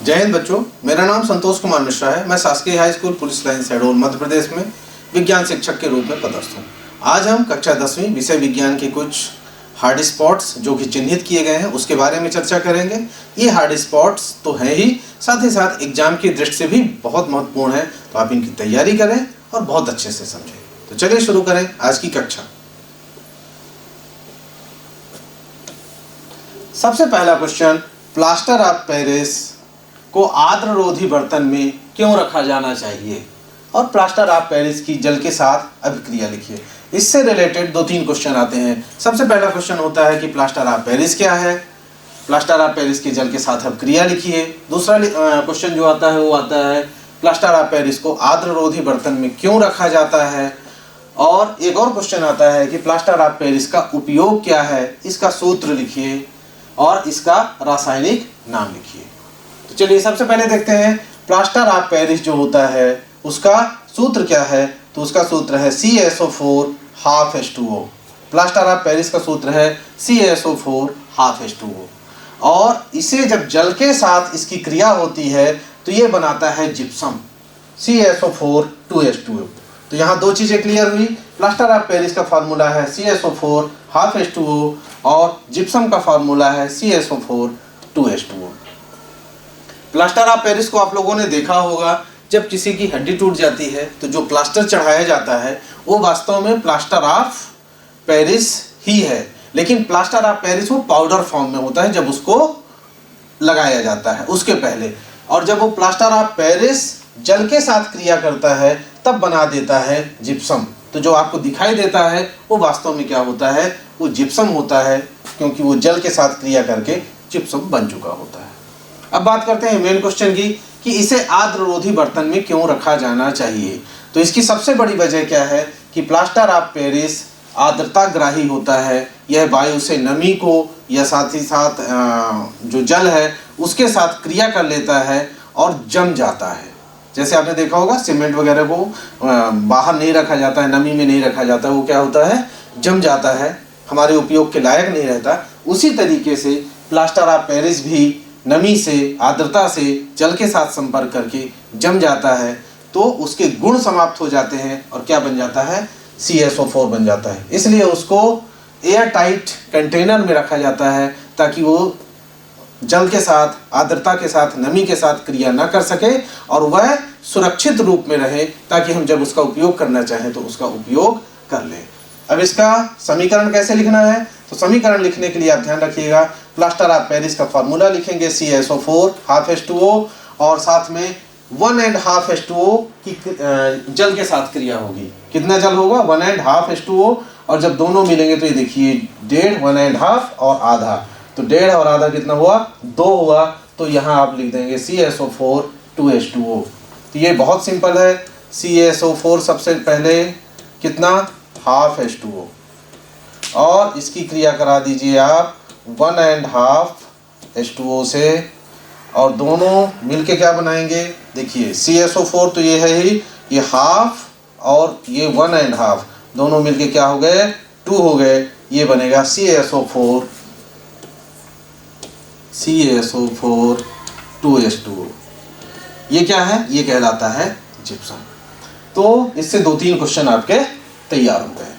जय हिंद बच्चों, मेरा नाम संतोष कुमार मिश्रा है। मैं शासकीय high school police line Shahdol Madhya Pradesh में विज्ञान शिक्षक के रूप में पदस्थ हूँ। आज हम कक्षा 10वीं विषय विज्ञान के कुछ हार्ड स्पॉट्स जो कि चिन्हित किए गए हैं उसके बारे में चर्चा करेंगे। ये हार्ड स्पॉट्स तो हैं ही साथ एग्जाम की दृष्टि से भी बहुत महत्वपूर्ण है, तो आप इनकी तैयारी करें और बहुत अच्छे से समझें। तो चलिए शुरू करें आज की कक्षा। सबसे पहला क्वेश्चन, प्लास्टर ऑफ पेरिस को आर्द्ररोधी बर्तन में क्यों रखा जाना चाहिए और प्लास्टर ऑफ पेरिस की जल के साथ अभिक्रिया लिखिए। इससे रिलेटेड 2-3 क्वेश्चन आते हैं। सबसे पहला क्वेश्चन होता है कि प्लास्टर ऑफ पेरिस क्या है, प्लास्टर ऑफ पेरिस की जल के साथ अभिक्रिया लिखिए। दूसरा क्वेश्चन जो आता है वो आता है प्लास्टर ऑफ पेरिस को आर्द्ररोधी बर्तन में क्यों रखा जाता है, और एक और क्वेश्चन आता है कि प्लास्टर ऑफ पेरिस का उपयोग क्या है, इसका सूत्र लिखिए और इसका रासायनिक नाम लिखिए। तो चलिए सबसे पहले देखते हैं प्लास्टर ऑफ पेरिस जो होता है उसका सूत्र क्या है। तो उसका सूत्र है CaSO4 half H2O। Plaster of Paris का सूत्र है CaSO4 half H2O, और इसे जब जल के साथ इसकी क्रिया होती है तो ये बनाता है जिप्सम CaSO4 2H2O। तो यहाँ दो चीजें क्लियर हुई। प्लास्टर ऑफ पेरिस का फार्मूला है CaSO4 half H2O और जिप्सम का फार्मूला है CaSO4 2H2O। Plaster of Paris को आप लोगों ने देखा होगा, जब किसी की हड्डी टूट जाती है तो जो प्लास्टर चढ़ाया जाता है वो वास्तव में प्लास्टर ऑफ पेरिस ही है, लेकिन प्लास्टर ऑफ पेरिस वो पाउडर फॉर्म में होता है जब उसको लगाया जाता है उसके पहले, और जब वो प्लास्टर ऑफ पेरिस जल के साथ क्रिया करता है तब बना देता है जिप्सम। तो जो आपको दिखाई देता है वो वास्तव में क्या होता है, वो जिप्सम होता है, क्योंकि वो जल के साथ क्रिया करके जिप्सम बन चुका होता है। अब बात करते हैं मेन क्वेश्चन की कि इसे आर्द्ररोधी बर्तन में क्यों रखा जाना चाहिए। तो इसकी सबसे बड़ी वजह क्या है कि प्लास्टर ऑफ पेरिस आर्द्रताग्राही होता है। यह वायु से नमी को या साथ ही साथ जो जल है उसके साथ क्रिया कर लेता है और जम जाता है। जैसे आपने देखा होगा सीमेंट वगैरह को बाहर नहीं रखा जाता है, नमी में नहीं रखा जाता है, वो क्या होता है, जम जाता है, हमारे उपयोग के लायक नहीं रहता। उसी तरीके से प्लास्टर ऑफ पेरिस भी नमी से, आर्द्रता से जल के साथ संपर्क करके जम जाता है, तो उसके गुण समाप्त हो जाते हैं और क्या बन जाता है, CaSO4 बन जाता है। इसलिए उसको एयर टाइट कंटेनर में रखा जाता है ताकि वो जल के साथ, आर्द्रता के साथ, नमी के साथ क्रिया ना कर सके और वह सुरक्षित रूप में रहे, ताकि हम जब उसका उपयोग करना चाहें तो उसका उपयोग कर लें। अब इसका समीकरण कैसे लिखना है, तो समीकरण लिखने के लिए आप ध्यान रखिएगा, प्लास्टर ऑफ पेरिस का फार्मूला लिखेंगे CaSO4 half H2O और साथ में 1.5 H2O की जल के साथ क्रिया होगी। कितना जल होगा, 1.5 H2O, और जब दोनों मिलेंगे तो ये देखिए 1.5, 1.5 और आधा, तो 1.5 और आधा कितना हुआ, 2 हुआ। तो यहाँ आप लिख देंगे CaSO4 2H2O। तो ये बहुत सिंपल है। CaSO4 सबसे पहले कितना, half H2O, और इसकी क्रिया करा दीजिए आप 1.5 H2O से, और दोनों मिलके क्या बनाएंगे, देखिए CaSO4 तो ये है ही, ये हाफ और ये 1.5, दोनों मिलके क्या हो गए, 2 हो गए। ये बनेगा CaSO4 2H2O। ये क्या है, ये कहलाता है जिप्सम। तो इससे 2-3 क्वेश्चन आपके तैयार हो गए।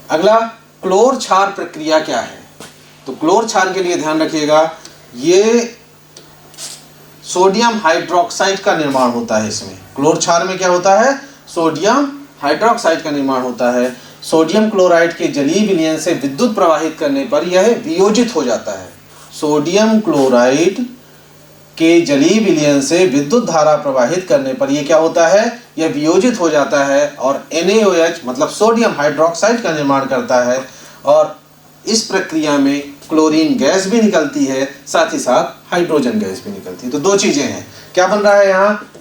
अगला, क्लोर क्षार प्रक्रिया क्या है। तो क्लोर क्षार के लिए ध्यान रखिएगा, ये सोडियम हाइड्रोक्साइड का निर्माण होता है। इसमें क्लोर क्षार में क्या होता है, सोडियम हाइड्रोक्साइड का निर्माण होता है। सोडियम क्लोराइड के जलीय विलयन से विद्युत प्रवाहित करने पर यह वियोजित हो जाता है। सोडियम क्लोराइड के जलीय विलयन से विद्युत धारा प्रवाहित करने पर यह क्या होता है, यह वियोजित हो जाता है और NaOH मतलब सोडियम हाइड्रोक्साइड का निर्माण करता है, और इस प्रक्रिया में क्लोरीन गैस भी निकलती है, साथ ही साथ हाइड्रोजन गैस भी निकलती है। तो 2 चीजें हैं। क्या बन रहा है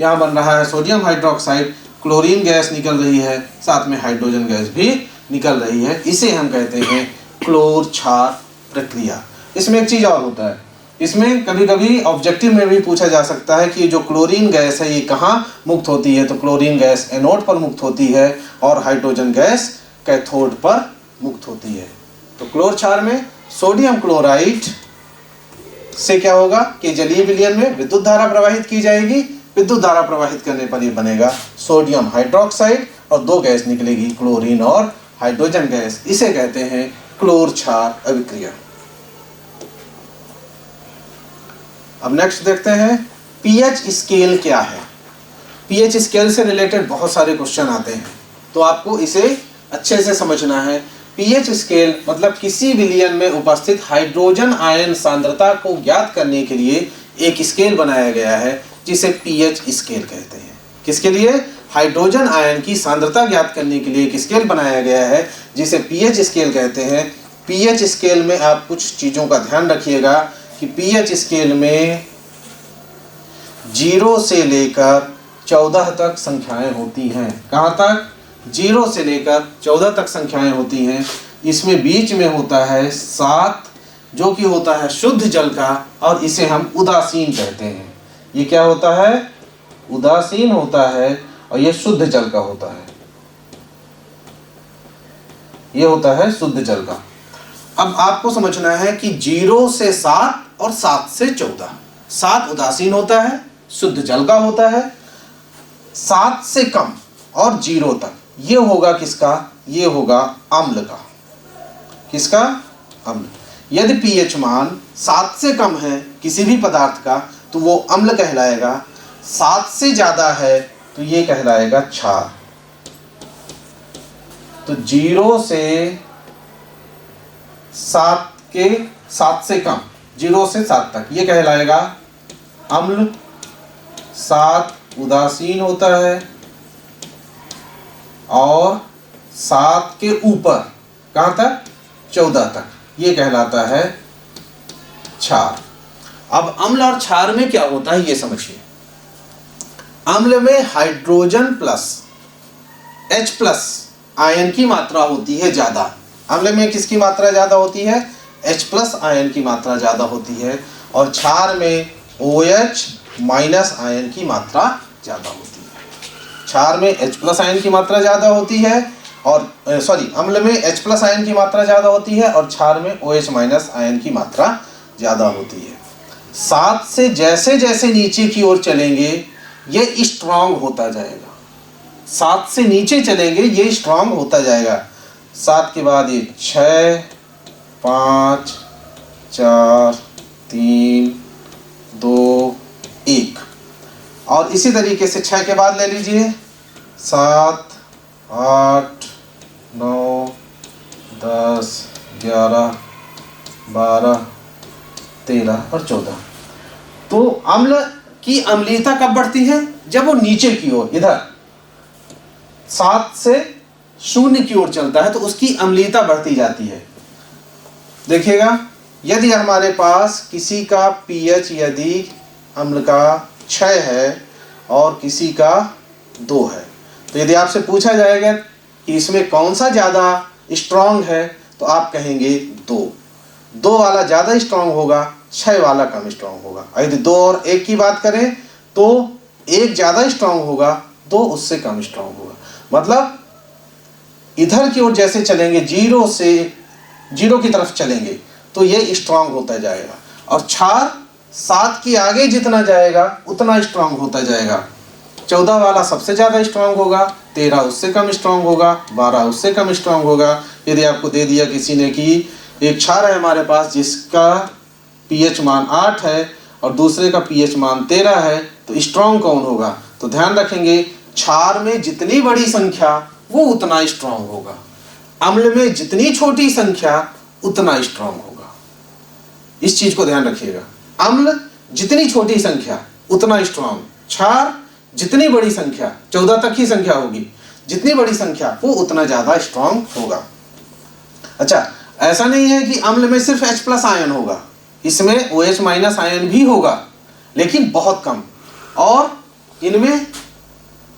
यहाँ बन रहा है सोडियम हाइड्रोक्साइड, क्लोरीन गैस निकल रही है, साथ में हाइड्रोजन गैस भी निकल रही है। इसे हम कहते हैं क्लोर क्षार प्रक्रिया। इसमें एक चीज और होता है, इसमें कभी कभी ऑब्जेक्टिव में भी पूछा जा सकता है कि जो क्लोरीन गैस है ये कहाँ मुक्त होती है। तो क्लोरीन गैस एनोड पर मुक्त होती है और हाइड्रोजन गैस कैथोड पर मुक्त होती है। तो क्लोर क्षार में सोडियम क्लोराइड से क्या होगा कि जलीय विलयन में विद्युत धारा प्रवाहित की जाएगी। विद्युत धारा प्रवाहित करने पर ये बनेगा सोडियम हाइड्रोक्साइड और दो गैस निकलेगी, क्लोरीन और हाइड्रोजन गैस। इसे कहते हैं क्लोर क्षार अभिक्रिया। अब नेक्स्ट देखते हैं पीएच स्केल क्या है। पीएच स्केल से रिलेटेड बहुत सारे क्वेश्चन आते हैं, तो आपको इसे अच्छे से समझना है। पीएच स्केल मतलब किसी विलयन में उपस्थित हाइड्रोजन आयन सांद्रता को ज्ञात करने के लिए एक स्केल बनाया गया है, जिसे पीएच स्केल कहते हैं। किसके लिए? हाइड्रोजन आयन की सांद्रता ज्ञात करने के लिए एक स्केल बनाया गया है, जिसे पीएच स्केल कहते हैं। पीएच स्केल में आप कुछ चीज़ों का ध्यान रखिएगा कि पीएच स्केल में 0 से लेकर 14 तक संख्याएं होती हैं। कहाँ तक? 0 से लेकर 14 तक संख्याएं होती हैं। इसमें बीच में होता है 7, जो कि होता है शुद्ध जल का, और इसे हम उदासीन कहते हैं। ये क्या होता है? उदासीन होता है, और ये शुद्ध जल का होता है। ये होता है शुद्ध जल का। अब आपको समझना है कि 0 से 7 और 7 से 14। 7 उदासीन होता है, शुद्ध जल का होता है। 7 से कम और 0 तक ये होगा किसका? ये होगा अम्ल का। किसका? अम्ल। यदि पीएच मान 7 से कम है किसी भी पदार्थ का तो वो अम्ल कहलाएगा। 7 से ज़्यादा है तो ये कहलाएगा क्षार। तो 0 से 7 से कम, 0 से 7 तक ये कहलाएगा अम्ल। 7 उदासीन होता है, और 7 के ऊपर कहाँ तक? 14 तक ये कहलाता है क्षार। अब अम्ल और क्षार में क्या होता है ये समझिए। अम्ल में हाइड्रोजन प्लस H+ आयन की मात्रा होती है ज़्यादा। अम्ल में किसकी मात्रा ज़्यादा होती है? H+ आयन की मात्रा ज़्यादा होती है। और क्षार में OH- आयन की मात्रा ज़्यादा होती है। क्षार में H+ आयन की मात्रा ज़्यादा होती है, और अम्ल में H+ आयन की मात्रा ज़्यादा होती है, और क्षार में OH- आयन की मात्रा ज़्यादा होती है। 7 से जैसे जैसे नीचे की ओर चलेंगे ये स्ट्रांग होता जाएगा। 7 से नीचे चलेंगे ये स्ट्रांग होता जाएगा। 7 के बाद ये 6, 5, 4, 3, 2, 1, और इसी तरीके से 6 के बाद ले लीजिए 7, 8, 9, 10, 11, 12, 13 और 14। तो अम्ल की अम्लीयता कब बढ़ती है? जब वो नीचे की ओर, इधर 7 से 0 की ओर चलता है तो उसकी अम्लीयता बढ़ती जाती है। देखिएगा, यदि हमारे पास किसी का पीएच यदि अम्ल का 6 है और किसी का 2 है, तो यदि आपसे पूछा जाएगा कि इसमें कौन सा ज़्यादा स्ट्रांग है तो आप कहेंगे 2 वाला ज़्यादा स्ट्रांग होगा, 6 वाला कम स्ट्रांग होगा। यदि 2 और 1 की बात करें तो 1 ज़्यादा स्ट्रांग होगा, 2 उससे कम स्ट्रांग होगा। मतलब इधर की ओर जैसे चलेंगे, 0 से 0 की तरफ चलेंगे तो ये स्ट्रांग होता जाएगा, और क्षार 7 के आगे जितना जाएगा उतना स्ट्रांग होता जाएगा। 14 वाला सबसे ज़्यादा स्ट्रांग होगा, 13 उससे कम स्ट्रांग होगा, 12 उससे कम स्ट्रांग होगा। यदि आपको दे दिया किसी ने कि एक क्षार है हमारे पास जिसका पीएच मान 8 है और दूसरे का पीएच मान 13 है, तो स्ट्रांग कौन होगा? तो ध्यान रखेंगे, क्षार में जितनी बड़ी संख्या वो उतना स्ट्रांग होगा, अम्ल में जितनी छोटी संख्या उतना स्ट्रांग होगा। इस चीज को ध्यान रखिएगा, अम्ल जितनी छोटी संख्या उतना स्ट्रांग, क्षार जितनी बड़ी संख्या, 14 तक ही संख्या होगी, जितनी बड़ी संख्या वो उतना ज्यादा स्ट्रांग होगा। अच्छा, ऐसा नहीं है कि अम्ल में सिर्फ H+ आयन होगा, इसमें OH- आयन भी होगा लेकिन बहुत कम, और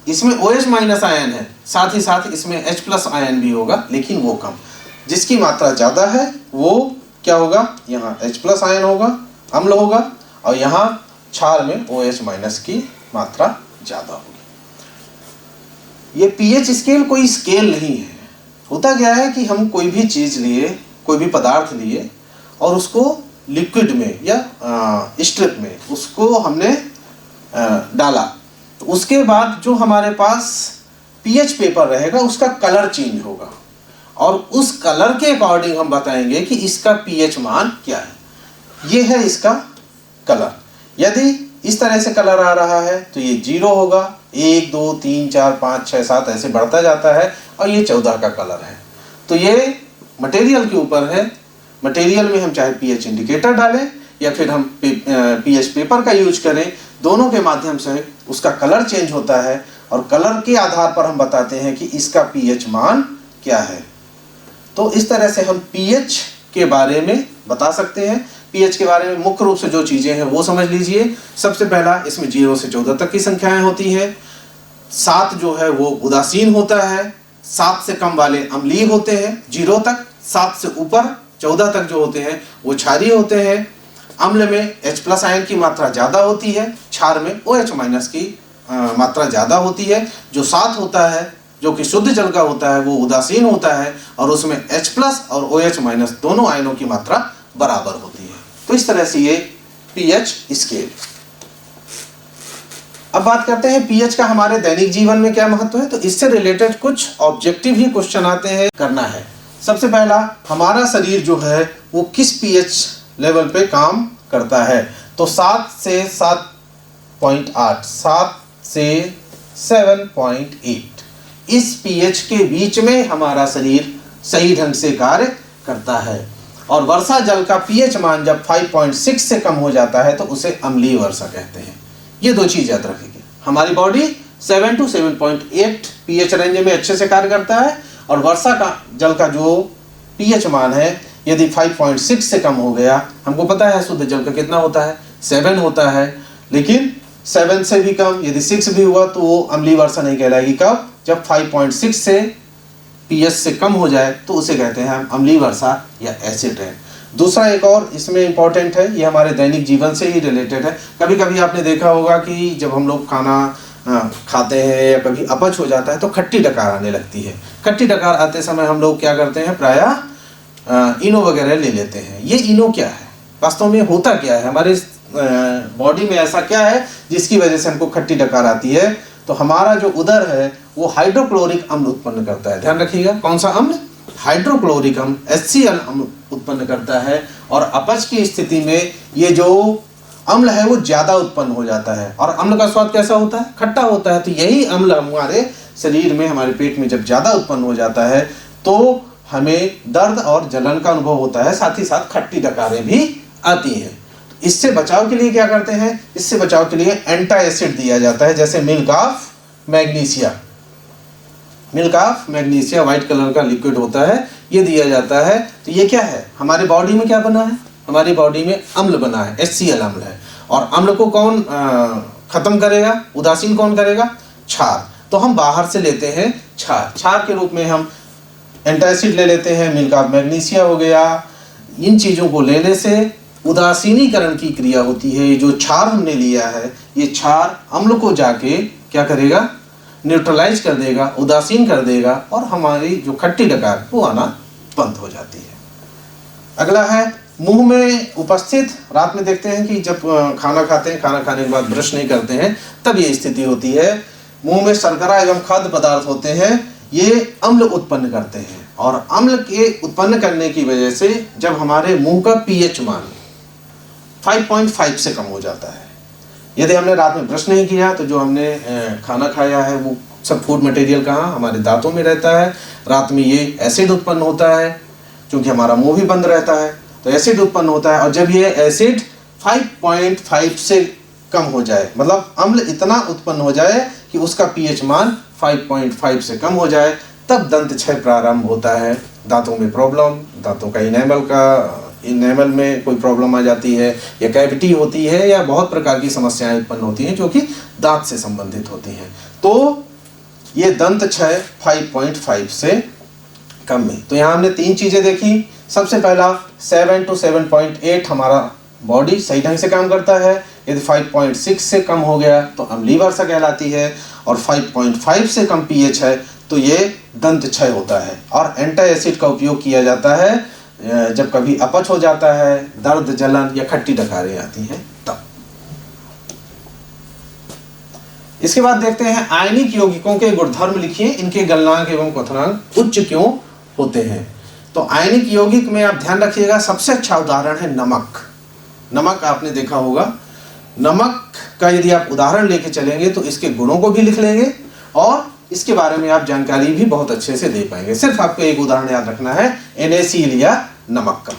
इसमें OH- आयन है, साथ ही साथ इसमें H+ आयन भी होगा लेकिन वो कम। जिसकी मात्रा ज़्यादा है वो क्या होगा? यहाँ H+ आयन होगा, अम्ल होगा, और यहाँ क्षार में OH- की मात्रा ज़्यादा होगी। ये पीएच स्केल कोई स्केल नहीं है। होता क्या है कि हम कोई भी चीज़ लिए, कोई भी पदार्थ लिए और उसको लिक्विड में या स्ट्रिप में उसको हमने डाला, तो उसके बाद जो हमारे पास पीएच पेपर रहेगा उसका कलर चेंज होगा और उस कलर के अकॉर्डिंग हम बताएंगे कि इसका पीएच मान क्या है। ये है इसका कलर। यदि इस तरह से कलर आ रहा है तो ये 0 होगा, 1 2 3 4 5 6 7 ऐसे बढ़ता जाता है और ये 14 का कलर है। तो ये मटेरियल के ऊपर है। मटेरियल में हम चाहे पीएच इंडिकेटर डालें या फिर हम पीएच पेपर का यूज करें, दोनों के माध्यम से उसका कलर चेंज होता है और कलर के आधार पर हम बताते हैं कि इसका पीएच मान क्या है। तो इस तरह से हम पीएच के बारे में बता सकते हैं। पीएच के बारे में मुख्य रूप से जो चीजें हैं वो समझ लीजिए। सबसे पहला, इसमें 0 से 14 तक की संख्याएं होती हैं। 7 जो है वो उदासीन होता है, 7 से कम वाले अम्लीय होते हैं 0 तक, 7 से ऊपर 14 तक जो होते हैं वो क्षारीय होते हैं। अम्ल में H+ आयन की मात्रा ज़्यादा होती है, क्षार में OH- की मात्रा ज़्यादा होती है। जो 7 होता है जो कि शुद्ध जल का होता है वो उदासीन होता है और उसमें H+ और OH- दोनों आयनों की मात्रा बराबर होती है। तो इस तरह से ये पीएच स्केल। अब बात करते हैं पीएच का हमारे दैनिक जीवन में क्या महत्व है। तो इससे रिलेटेड कुछ ऑब्जेक्टिव ही क्वेश्चन आते हैं करना है। सबसे पहला, हमारा शरीर जो है वो किस पीएच लेवल पे काम करता है। तो 7 से 7.8, 7 से 7.8 इस पीएच के बीच में हमारा शरीर सही ढंग से कार्य करता है। और वर्षा जल का पीएच मान जब 5.6 से कम हो जाता है तो उसे अम्लीय वर्षा कहते हैं। ये दो चीज याद रखेंगे। हमारी बॉडी 7 to 7.8 पीएच रेंज में अच्छे से कार्य करता है और वर्षा का जल का जो पीएच मान है यदि 5.6 से कम हो गया, हमको पता है शुद्ध जल का कितना होता है 7 होता है, लेकिन 7 से भी कम यदि 6 भी हुआ तो वो अम्लीय वर्षा नहीं कहलाएगी। कब? जब 5.6 से पीएच से कम हो जाए तो उसे कहते हैं हम अम्लीय वर्षा या एसिड रेन। दूसरा एक और इसमें इंपॉर्टेंट है, ये हमारे दैनिक जीवन से ही रिलेटेड है। कभी कभी आपने देखा होगा कि जब हम लोग खाना खाते हैं या कभी अपच हो जाता है तो खट्टी डकार आने लगती है। खट्टी डकार आते समय हम लोग क्या करते हैं, प्रायः इनो वगैरह ले लेते हैं। ये इनो क्या है, वास्तव में होता क्या है, हमारे बॉडी में ऐसा क्या है जिसकी वजह से हमको खट्टी डकार आती है। तो हमारा जो उदर है वो हाइड्रोक्लोरिक अम्ल उत्पन्न करता है। ध्यान रखिएगा, कौन सा अम्ल? हाइड्रोक्लोरिक अम्ल HCl अम्ल उत्पन्न करता है। और अपच की स्थिति में ये जो अम्ल है वो ज्यादा उत्पन्न हो जाता है। और अम्ल का स्वाद कैसा होता है? खट्टा होता है। तो यही अम्ल हमारे शरीर में, हमारे पेट में जब ज्यादा उत्पन्न हो जाता है तो हमें दर्द और जलन का अनुभव होता है, साथ ही साथ खट्टी डकारें भी आती हैं। इससे बचाव के लिए क्या करते हैं? इससे बचाव के लिए एंटा एसिड दिया जाता है, जैसे milk of magnesia. Milk of magnesia white colour का लिक्विड होता है, ये दिया जाता है। तो ये क्या है, हमारे बॉडी में क्या बना है? हमारी बॉडी में अम्ल बना है, HCl अम्ल है। और अम्ल को कौन खत्म करेगा, उदासीन कौन करेगा? क्षार। तो हम बाहर से लेते हैं क्षार, क्षार के रूप में हम एंटासिड ले लेते हैं, मिल्क ऑफ मैग्नीशिया हो गया। इन चीज़ों को लेने से उदासीनीकरण की क्रिया होती है। जो क्षार हमने लिया है ये क्षार अम्ल को जाके क्या करेगा, न्यूट्रलाइज कर देगा, उदासीन कर देगा और हमारी जो खट्टी डकार वो आना बंद हो जाती है। अगला है मुंह में उपस्थित। रात में देखते हैं कि जब खाना खाते हैं, खाना खाने के बाद ब्रश नहीं करते हैं, तब ये स्थिति होती है। मुंह में शर्करा एवं खाद्य पदार्थ होते हैं, ये अम्ल उत्पन्न करते हैं। और अम्ल के उत्पन्न करने की वजह से जब हमारे मुंह का पीएच मान 5.5 से कम हो जाता है, यदि हमने रात में ब्रश नहीं किया तो जो हमने खाना खाया है वो सब फूड मटेरियल कहाँ, हमारे दांतों में रहता है। रात में ये एसिड उत्पन्न होता है, क्योंकि हमारा मुंह भी बंद रहता है तो एसिड उत्पन्न होता है। और जब ये एसिड 5.5 से कम हो जाए, मतलब अम्ल इतना उत्पन्न हो जाए कि उसका पीएच मान 5.5 से कम हो जाए, तब दंत क्षय प्रारंभ होता है। दांतों में प्रॉब्लम, दांतों का इनेमल में कोई प्रॉब्लम आ जाती है, या कैविटी होती है, या बहुत प्रकार की समस्याएं उत्पन्न होती हैं जो कि दांत से संबंधित होती हैं। तो ये दंत क्षय 5.5 से कम में। तो यहाँ हमने 3 चीजें देखी। सबसे पहला 7 to 7.8 हमारा बॉडी सही ढंग से काम करता है। यदि 5.6 से कम हो गया तो अम्लीय वर्षा कहलाती है, और 5.5 से कम पीएच है तो ये दंत क्षय होता है। और एंटा एसिड का उपयोग किया जाता है जब कभी अपच हो जाता है, दर्द, जलन या खट्टी डकारें आती हैं तब। इसके बाद देखते हैं आयनिक यौगिकों के गुणधर्म लिखिए, इनके गलनांक एवं क्वथनांक उच्च क्यों होते हैं। तो आयनिक यौगिक में आप ध्यान रखिएगा, सबसे अच्छा उदाहरण है नमक। नमक आपने देखा होगा, नमक का यदि आप उदाहरण लेके चलेंगे तो इसके गुणों को भी लिख लेंगे और इसके बारे में आप जानकारी भी बहुत अच्छे से दे पाएंगे। सिर्फ आपको एक उदाहरण याद रखना है, NaCl या नमक का।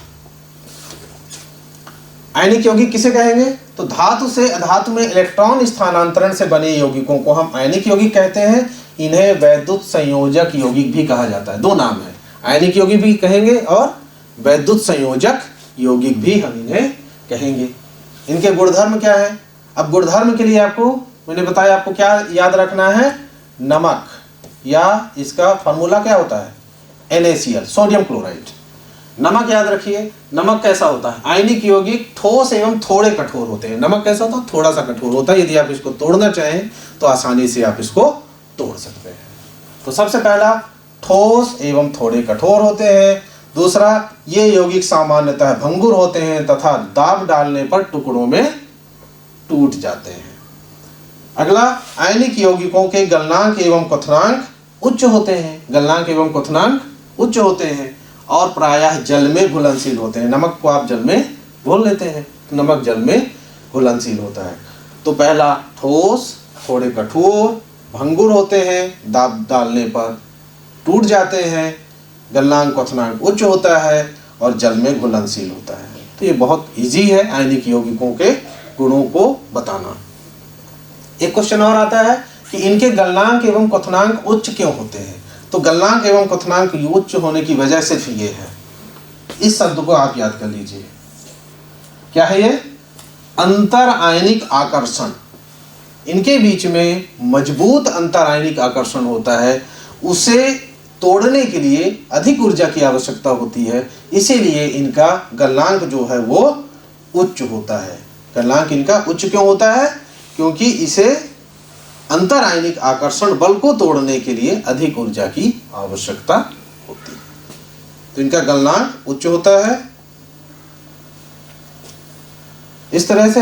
आयनिक यौगिक किसे कहेंगे? तो धातु से अधातु में इलेक्ट्रॉन स्थानांतरण से बने यौगिकों को हम आयनिक यौगिक कहते हैं। इन्हें वैद्युत संयोजक यौगिक भी कहा जाता है। दो नाम है, आयनिक यौगिक भी कहेंगे और वैद्युत संयोजक यौगिक भी हम इन्हें कहेंगे। इनके गुणधर्म क्या है? अब गुणधर्म के लिए आपको मैंने बताया, आपको क्या याद रखना है, नमक या इसका फॉर्मूला क्या होता है, NaCl, सोडियम क्लोराइड। नमक याद रखिए, नमक कैसा होता है, आयनिक यौगिक ठोस एवं थोड़े कठोर होते हैं। नमक कैसा होता है, थोड़ा सा कठोर होता है। यदि आप इसको तोड़ना चाहें तो आसानी से आप इसको तोड़ सकते हैं। तो सबसे पहला, ठोस एवं थोड़े कठोर होते हैं। दूसरा, ये यौगिक सामान्यतः भंगुर होते हैं तथा दाब डालने पर टुकड़ों में टूट जाते हैं। अगला, आयनिक यौगिकों के गलनांक एवं क्वथनांक उच्च होते हैं। गलनांक एवं क्वथनांक उच्च होते हैं और प्रायः जल में घुलनशील होते हैं। नमक को आप जल में घोल लेते हैं, नमक जल में घुलनशील होता है। तो पहला, ठोस, थोड़े कठोर, भंगुर होते हैं, दाब डालने पर टूट जाते हैं, गलनांक क्वथनांक उच्च होता है और जल में घुलनशील होता है। तो ये बहुत इजी है आयनिक यौगिकों के गुणों को बताना। एक क्वेश्चन और आता है कि इनके गलनांक एवं क्वथनांक उच्च क्यों होते हैं। तो गलनांक एवं क्वथनांक उच्च होने की वजह सिर्फ ये है, इस शब्द को आप याद कर लीजिए। क्या है ये? अंतर आयनिक आकर्षण। इनके बीच में मजबूत अंतर आयनिक आकर्षण होता है, उसे तोड़ने के लिए अधिक ऊर्जा की आवश्यकता होती है, इसीलिए इनका गलनांक जो है वो उच्च होता है। गलनांक इनका उच्च क्यों होता है? क्योंकि इसे अंतर आयनिक आकर्षण बल को तोड़ने के लिए अधिक ऊर्जा की आवश्यकता होती है। तो इनका गलनांक उच्च होता है। इस तरह से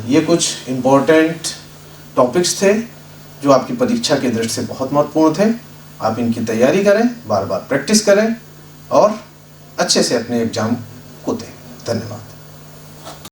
ये कुछ इंपॉर्टेंट टॉपिक्स थे जो आपकी परीक्षा की दृष्टि से बहुत महत्वपूर्ण थे। आप इनकी तैयारी करें, बार बार प्रैक्टिस करें और अच्छे से अपने एग्जाम को दें। धन्यवाद।